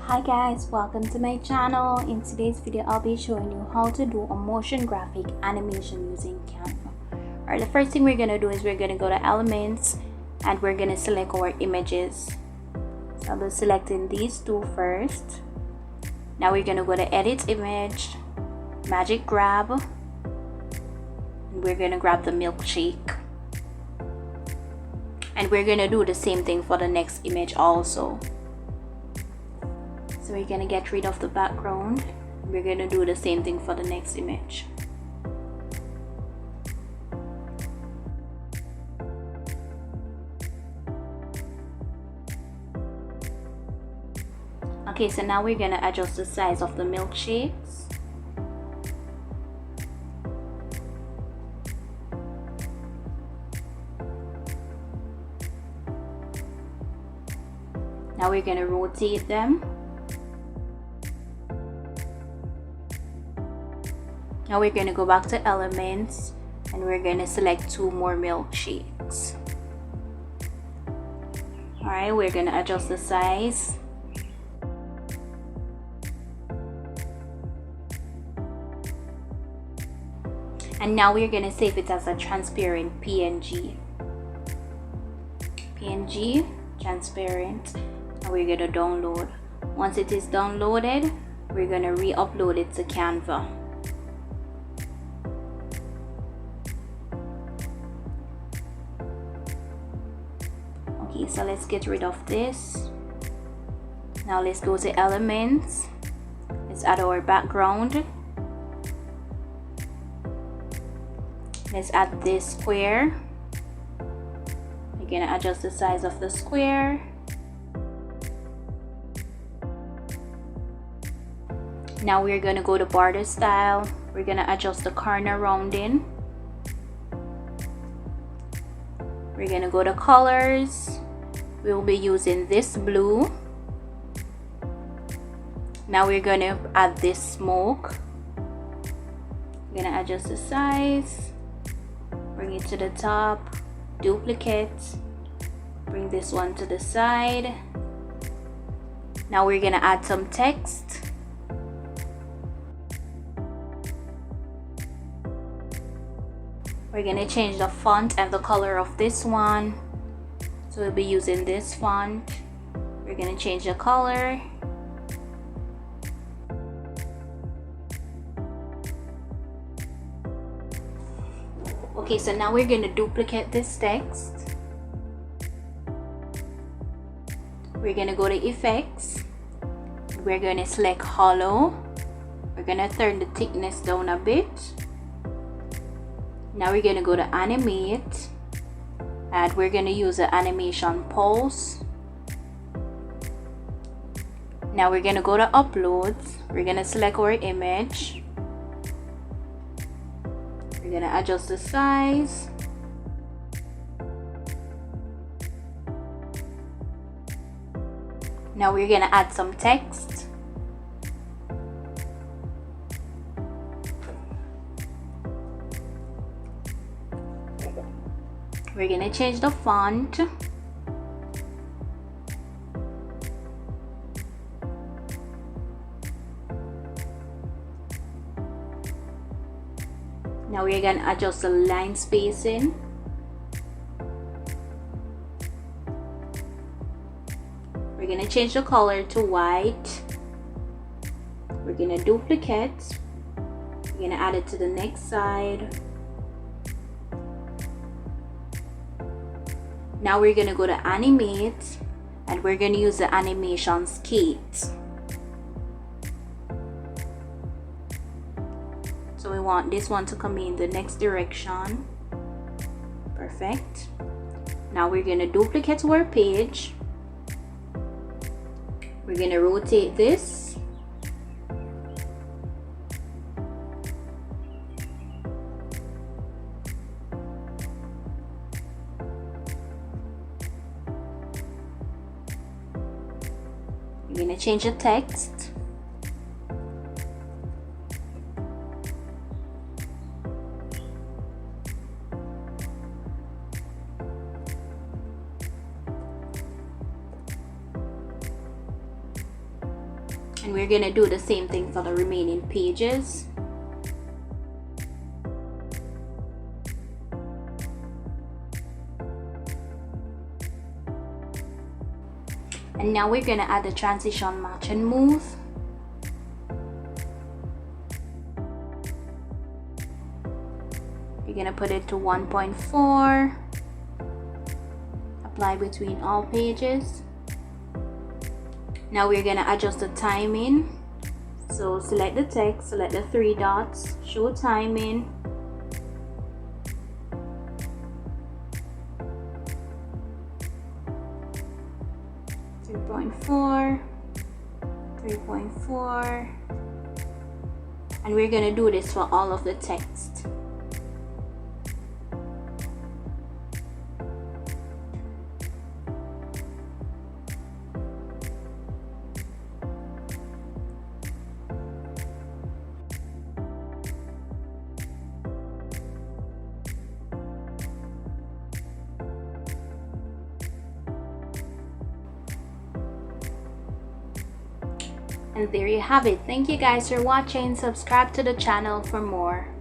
Hi guys, welcome to my channel. In today's video I'll be showing you how to do a motion graphic animation using Canva. Alright, the first thing we're gonna do is we're gonna go to elements and we're gonna select our images. So I'll be selecting these two first. Now we're gonna go to edit image, magic grab, and we're gonna grab the milkshake. And we're gonna do the same thing for the next image also. So we're gonna get rid of the background. We're gonna do the same thing for the next image. Okay, so now we're gonna adjust the size of the milkshakes. Now we're gonna rotate them. Now we're going to go back to elements and we're going to select two more milkshakes. Alright, we're going to adjust the size. And now we're going to save it as a transparent PNG. PNG, transparent. And we're going to download. Once it is downloaded, we're going to re-upload it to Canva. Okay, so let's get rid of this. Now let's go to elements. Let's add our background. Let's add this square. We're gonna adjust the size of the square. Now we're gonna go to border style. We're gonna adjust the corner rounding. We're gonna go to colors. We'll be using this blue. Now we're gonna add this smoke. We're gonna adjust the size, bring it to the top, duplicate, bring this one to the side. Now we're gonna add some text. We're gonna change the font and the color of this one. So we'll be using this font. We're gonna change the color. Okay, so now we're gonna duplicate this text. We're gonna go to effects. We're gonna select hollow. We're gonna turn the thickness down a bit. Now we're gonna go to animate. And we're going to use the animation pulse. Now we're going to go to uploads. We're going to select our image. We're going to adjust the size. Now we're going to add some text. We're gonna change the font. Now we're gonna adjust the line spacing. We're gonna change the color to white. We're gonna duplicate. We're gonna add it to the next side. Now we're gonna go to animate and we're gonna use the animation skate. So we want this one to come in the next direction. Perfect. Now we're gonna duplicate our page. We're gonna rotate this. We're going to change the text. And we're gonna do the same thing for the remaining pages. And now we're gonna add the transition match and move. You're gonna put it to 1.4. Apply between all pages. Now we're gonna adjust the timing. So select the text, select the three dots, show timing. .4, 3.4, and we're gonna do this for all of the text. And there you have it. Thank you guys for watching. Subscribe to the channel for more.